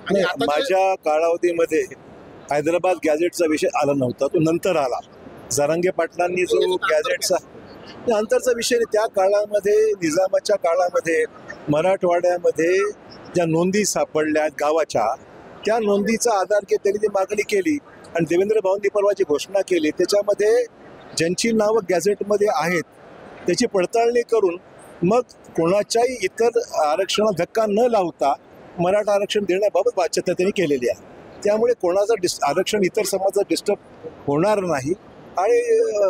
आणि आता माझ्या कालावधीमध्ये हैदराबाद गॅजेटचा विषय आला नव्हता, तो नंतर आला. जरांगे पाटलांनी जो गॅजेटचा नंतरचा विषय त्या काळामध्ये, निजामाच्या काळामध्ये मराठवाड्यामध्ये ज्या नोंदी सापडल्या गावाच्या, त्या नोंदीचा आधार घेत त्यांनी ती मागणी केली आणि देवेंद्र भाऊंनी परवाची घोषणा केली. त्याच्यामध्ये ज्यांची नावं गॅझेटमध्ये आहेत त्याची पडताळणी करून मग कोणाच्याही इतर आरक्षणाला धक्का न लावता मराठा आरक्षण देण्याबाबत बाध्यता त्यांनी केलेली आहे. त्यामुळे कोणाचं आरक्षण इतर समाजाचं डिस्टर्ब होणार नाही आणि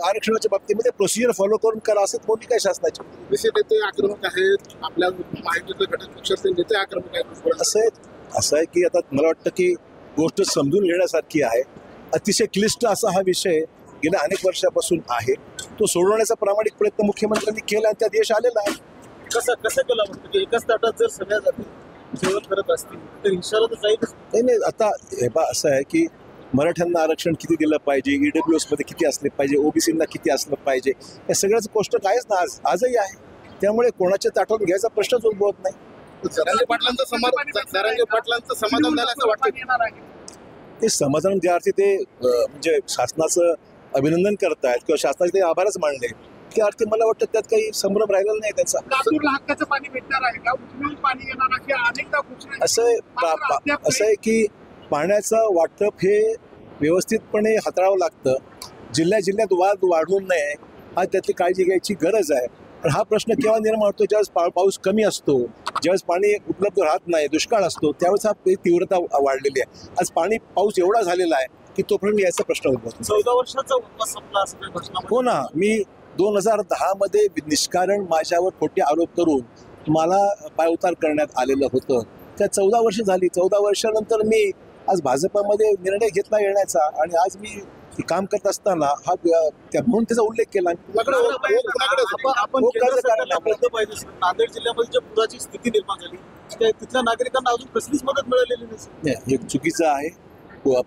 आरक्षणाच्या बाबतीमध्ये प्रोसिजर फॉलो करून करा असं भूमिका आहे शासनाची. विषय नेते आक्रमक आहेत, आपल्या महायुतीतले घटक पक्षाचे नेते आक्रमक आहेत. असं आहे की आता मला वाटतं की गोष्ट समजून घेण्यासारखी आहे. अतिशय क्लिष्ट असा हा विषय गेल्या अनेक वर्षापासून आहे. तो सोडवण्याचा प्रामाणिक प्रयत्न मुख्यमंत्र्यांनी केला आणि त्यात यश आलेला आहे. कसं केलं म्हणतो की एकाच ताटात जर सगळ्या जाती जेवण करत असतील तर इशारा तर जाईल. नाही आता हे बा असं आहे की मराठ्यांना आरक्षण किती दिलं पाहिजे, EWS मध्ये किती असले पाहिजे, OBCना किती असलं पाहिजे, या सगळ्याच गोष्ट कायच ना आजही आहे. त्यामुळे कोणाच्या ताटातून घ्यायचा प्रश्नच उद्भवत नाही. जरांगे पाटलांचं समाधान झालं असं वाटतं. ते समाधान ज्या अर्थी ते म्हणजे शासनाचं अभिनंदन करतायत किंवा शासनाचे ते आभारच मानले, त्या अर्थी मला वाटतं त्यात काही संभ्रम राहिलेला नाही त्यांचा. लातूरला हक्काचं पाणी भेटणार आहे का, उजळून पाणी येणार आहे, अनेकदा घोषणा असं आहे की पाण्याचं वाटप हे व्यवस्थितपणे हाताळावं लागतं. जिल्ह्यात वाद वाढू नये हा त्यातली काळजी घ्यायची गरज आहे. पण हा प्रश्न केव्हा निर्माण होतो, ज्यावेळेस पाऊस कमी असतो, ज्यावेळेस पाणी उपलब्ध राहत नाही, दुष्काळ असतो, त्यावेळेस हा तीव्रता वाढलेली आहे. आज पाऊस एवढा झालेला आहे की तोपर्यंत याचा प्रश्न उद्भवतो. 14 वर्षाचा उपवास संपला असं काही घोषणा. हो ना, मी 2010 मध्ये निष्कारण माझ्यावर खोटे आरोप करून मला पायउतार करण्यात आलेलं होतं. त्या 14 वर्ष झाली. 14 वर्षानंतर मी आज भाजपामध्ये निर्णय घेतला येण्याचा आणि आज मी काम करत असताना हा म्हणून त्याचा उल्लेख केला. नांदेड जिल्ह्यामध्ये ज्या पुराची स्थिती निर्माण झाली तिथल्या नागरिकांना अजून कसलीच मदत मिळालेली नाही. हे चुकीचं आहे.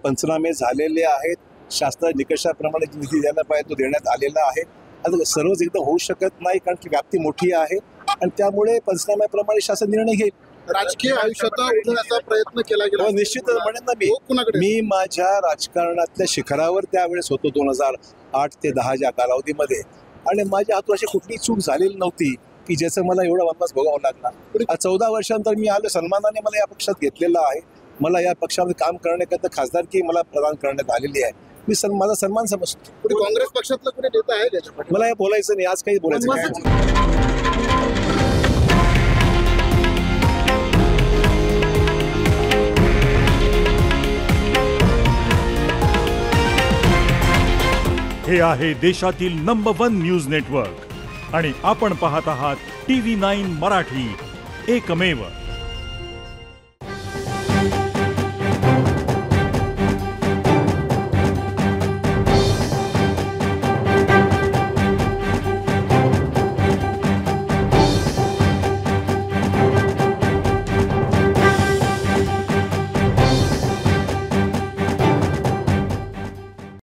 पंचनामे झालेले आहेत, शास्त्रीय निकषाप्रमाणे निधी द्यायला पाहिजे तो देण्यात आलेला आहे. आता सर्वच एकदम होऊ शकत नाही कारण की व्याप्ती मोठी आहे आणि त्यामुळे पंचनाम्याप्रमाणे शासन निर्णय घेईल. राजकीय आयुष्यात उठवण्याचा प्रयत्न केला गेला. निश्चित म्हणेन ना, मी माझ्या राजकारणातल्या शिखरावर त्यावेळेस होतो 2008 ते 10 या कालावधीमध्ये आणि माझ्या हातून अशी कुठलीही चूक झालेली नव्हती की ज्याचं मला एवढा वनवास भोगावा लागला. 14 वर्षांतर मी आलो, सन्मानाने मला या पक्षात घेतलेला आहे. मला या पक्षामध्ये काम करण्याकरता खासदारकी मला प्रदान करण्यात आलेली आहे. मी माझा सन्मान समजतो. काँग्रेस पक्षातला कुणी नेता आहे त्याच्यामध्ये? मला हे बोलायचं नाही, आज काही बोलायचं नाही. हे आहे देशातील नंबर 1 न्यूज नेटवर्क आणि आपण पाहत आहात TV9 मराठी, एकमेव.